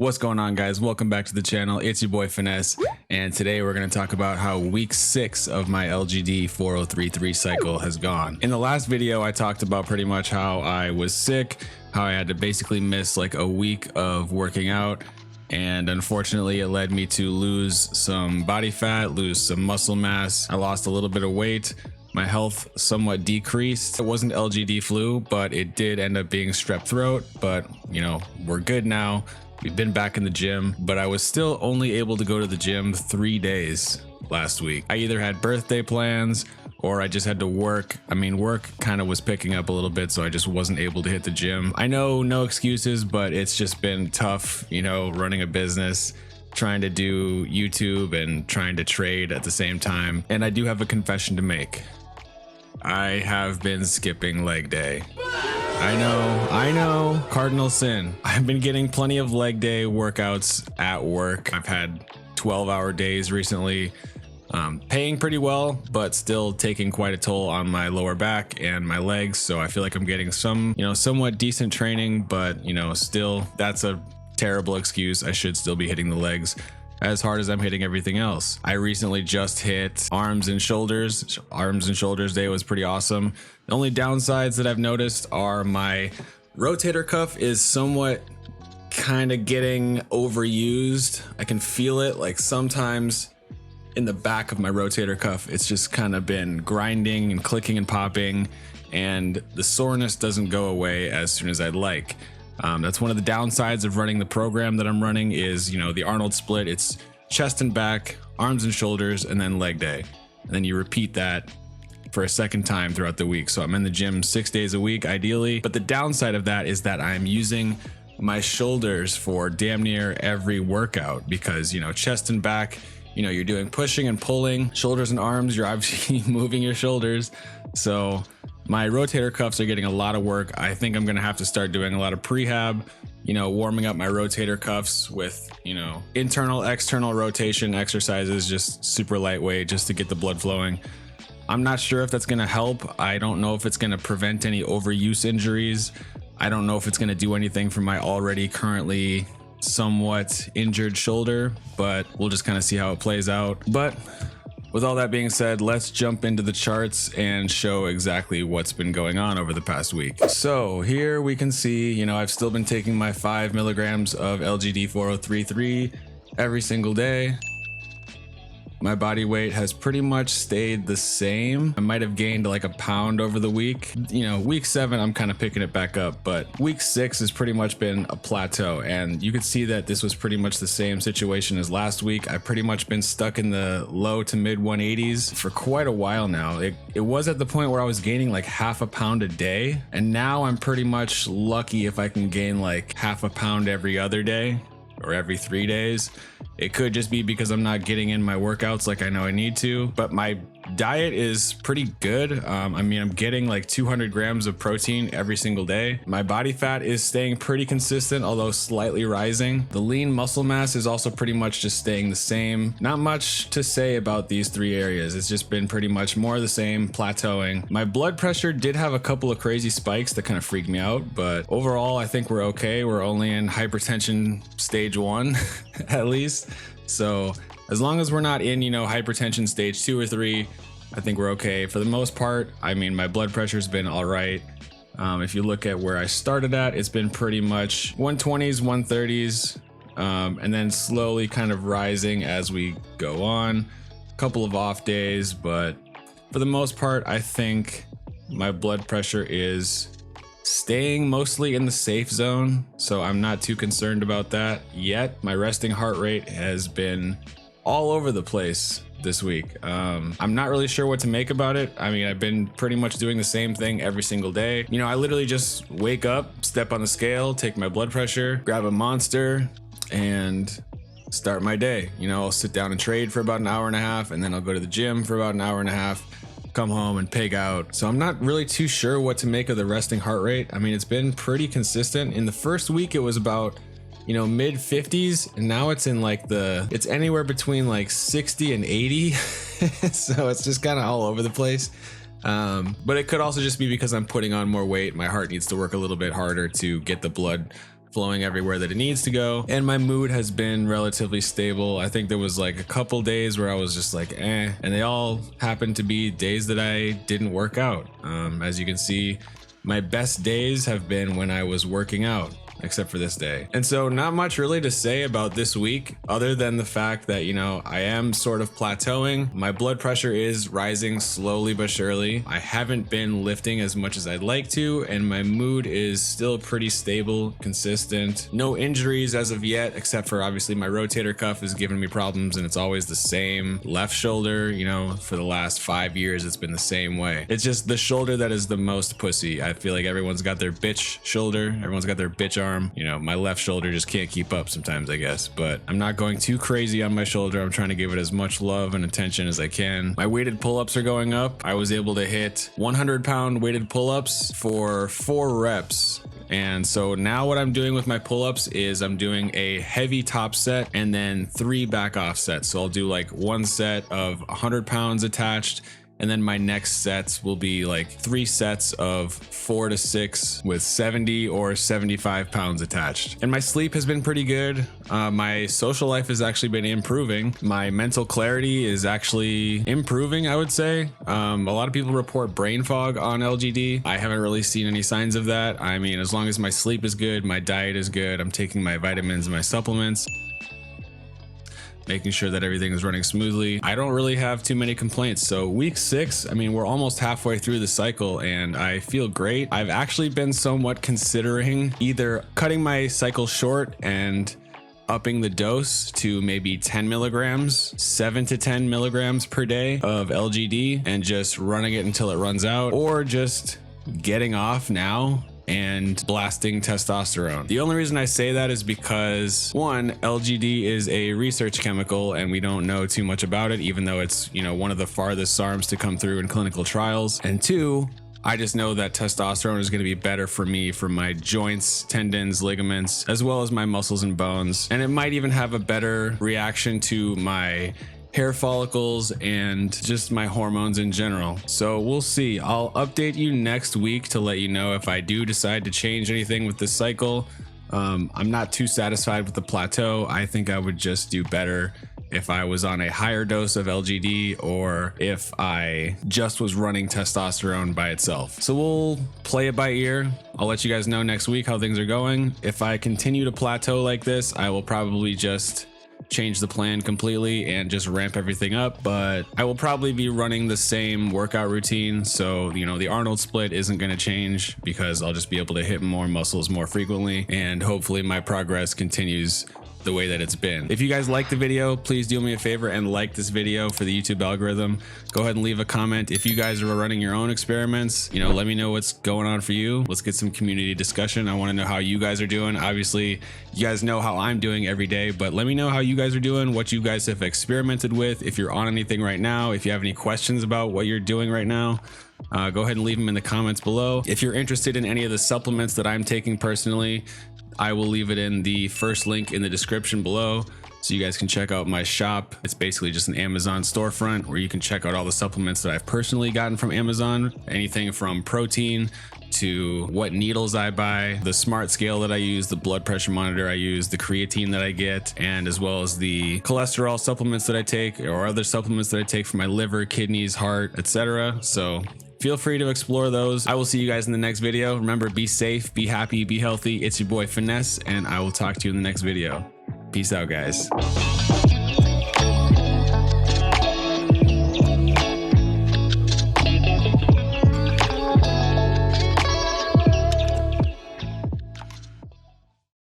What's going on, guys? Welcome back to the channel. It's your boy Finesse, and today we're going to talk about how week 6 of my LGD-4033 cycle has gone. In the last video, I talked about pretty much how I was sick, how I had to basically miss like a week of working out, and unfortunately it led me to lose some body fat, lose some muscle mass. I lost a little bit of weight. My health somewhat decreased. It wasn't LGD flu, but it did end up being strep throat, but you know, we're good now. We've been back in the gym, but I was still only able to go to the gym 3 days last week. I either had birthday plans or I just had to work. I mean, work kind of was picking up a little bit, so I just wasn't able to hit the gym. I know, no excuses, but it's just been tough, you know, running a business, trying to do YouTube and trying to trade at the same time. And I do have a confession to make. I have been skipping leg day. I know, cardinal sin. I've been getting plenty of leg day workouts at work. I've had 12-hour days recently, paying pretty well, but still taking quite a toll on my lower back and my legs. So I feel like I'm getting some, you know, somewhat decent training, but you know, still, that's a terrible excuse. I should still be hitting the legs as hard as I'm hitting everything else. I recently just hit arms and shoulders. Arms and shoulders day was pretty awesome. The only downsides that I've noticed are my rotator cuff is somewhat kind of getting overused. I can feel it, like sometimes in the back of my rotator cuff, it's just kind of been grinding and clicking and popping, and the soreness doesn't go away as soon as I'd like. That's one of the downsides of running the program that I'm running is, you know, the Arnold split. It's chest and back, arms and shoulders, and then leg day. And then you repeat that for a second time throughout the week. So I'm in the gym 6 days a week, ideally. But the downside of that is that I'm using my shoulders for damn near every workout because, you know, chest and back, you know, you're doing pushing and pulling. Shoulders and arms, you're obviously moving your shoulders. So my rotator cuffs are getting a lot of work. I think I'm gonna have to start doing a lot of prehab, you know, warming up my rotator cuffs with, you know, internal, external rotation exercises, just super lightweight, just to get the blood flowing. I'm not sure if that's gonna help. I don't know if it's gonna prevent any overuse injuries. I don't know if it's gonna do anything for my already currently somewhat injured shoulder, but we'll just kind of see how it plays out. But with all that being said, let's jump into the charts and show exactly what's been going on over the past week. So here we can see, you know, I've still been taking my 5 milligrams of LGD-4033 every single day. My body weight has pretty much stayed the same. I might have gained like a pound over the week. You know, week 7, I'm kind of picking it back up, but week 6 has pretty much been a plateau. And you could see that this was pretty much the same situation as last week. I've pretty much been stuck in the low to mid 180s for quite a while now. It was at the point where I was gaining like half a pound a day. And now I'm pretty much lucky if I can gain like half a pound every other day or every 3 days. It could just be because I'm not getting in my workouts like I know I need to, but my diet is pretty good. I mean, I'm getting like 200 grams of protein every single day. My body fat is staying pretty consistent, although slightly rising. The lean muscle mass is also pretty much just staying the same. Not much to say about these 3 areas. It's just been pretty much more of the same, plateauing. My blood pressure did have a couple of crazy spikes that kind of freaked me out, but overall, I think we're okay. We're only in hypertension stage 1, at least. So as long as we're not in, you know, hypertension stage 2 or 3, I think we're okay for the most part. I mean, my blood pressure's been all right. If you look at where I started at, it's been pretty much 120s, 130s, and then slowly kind of rising as we go on. A couple of off days, but for the most part, I think my blood pressure is staying mostly in the safe zone, so I'm not too concerned about that yet. My resting heart rate has been all over the place this week. I'm not really sure what to make about it. I mean, I've been pretty much doing the same thing every single day. You know, I literally just wake up, step on the scale, take my blood pressure, grab a Monster, and start my day. You know, I'll sit down and trade for about an hour and a half, and then I'll go to the gym for about an hour and a half, come home and pig out. So I'm not really too sure what to make of the resting heart rate. I mean, it's been pretty consistent. In the first week, it was about, you know, mid 50s, and now it's in like it's anywhere between like 60 and 80. So it's just kind of all over the place. But it could also just be because I'm putting on more weight. My heart needs to work a little bit harder to get the blood flowing everywhere that it needs to go. And my mood has been relatively stable. I think there was like a couple days where I was just like, and they all happened to be days that I didn't work out. As you can see, my best days have been when I was working out, except for this day. And so not much really to say about this week other than the fact that, you know, I am sort of plateauing. My blood pressure is rising slowly but surely. I haven't been lifting as much as I'd like to, and my mood is still pretty stable, consistent. No injuries as of yet, except for obviously my rotator cuff is giving me problems, and it's always the same. Left shoulder, you know, for the last 5 years, it's been the same way. It's just the shoulder that is the most pussy. I feel like everyone's got their bitch shoulder. Everyone's got their bitch arm. You know, my left shoulder just can't keep up sometimes, I guess, but I'm not going too crazy on my shoulder. I'm trying to give it as much love and attention as I can. My weighted pull-ups are going up. I was able to hit 100-pound weighted pull-ups for 4 reps. And so now what I'm doing with my pull-ups is I'm doing a heavy top set and then 3 back off sets. So I'll do like 1 set of 100 pounds attached, and then my next sets will be like 3 sets of 4 to 6 with 70 or 75 pounds attached. And my sleep has been pretty good. My social life has actually been improving. My mental clarity is actually improving, I would say. A lot of people report brain fog on LGD. I haven't really seen any signs of that. I mean, as long as my sleep is good, my diet is good, I'm taking my vitamins and my supplements, making sure that everything is running smoothly, I don't really have too many complaints. So week 6, I mean, we're almost halfway through the cycle and I feel great. I've actually been somewhat considering either cutting my cycle short and upping the dose to maybe 10 milligrams, 7 to 10 milligrams per day of LGD and just running it until it runs out, or just getting off now and blasting testosterone. The only reason I say that is because, one, LGD is a research chemical and we don't know too much about it, even though it's, you know, one of the farthest SARMs to come through in clinical trials. And 2, I just know that testosterone is going to be better for me, for my joints, tendons, ligaments, as well as my muscles and bones. And it might even have a better reaction to my hair follicles and just my hormones in general. So we'll see. I'll update you next week to let you know if I do decide to change anything with this cycle. I'm not too satisfied with the plateau. I think I would just do better if I was on a higher dose of LGD or if I just was running testosterone by itself. So we'll play it by ear. I'll let you guys know next week how things are going. If I continue to plateau like this, I will probably just change the plan completely and just ramp everything up, but I will probably be running the same workout routine. So, you know, the Arnold split isn't going to change because I'll just be able to hit more muscles more frequently, and hopefully my progress continues the way that it's been. If you guys like the video, please do me a favor and like this video for the YouTube algorithm. Go ahead and leave a comment. If you guys are running your own experiments, you know, let me know what's going on for you. Let's get some community discussion. I want to know how you guys are doing. Obviously, you guys know how I'm doing every day, but let me know how you guys are doing, what you guys have experimented with, if you're on anything right now, if you have any questions about what you're doing right now. Go ahead and leave them in the comments below. If you're interested in any of the supplements that I'm taking personally, I will leave it in the first link in the description below, so you guys can check out my shop. It's basically just an Amazon storefront where you can check out all the supplements that I've personally gotten from Amazon. Anything from protein to what needles I buy, the smart scale that I use, the blood pressure monitor I use, the creatine that I get, and as well as the cholesterol supplements that I take or other supplements that I take for my liver, kidneys, heart, etc. So feel free to explore those. I will see you guys in the next video. Remember, be safe, be happy, be healthy. It's your boy Finesse, and I will talk to you in the next video. Peace out, guys.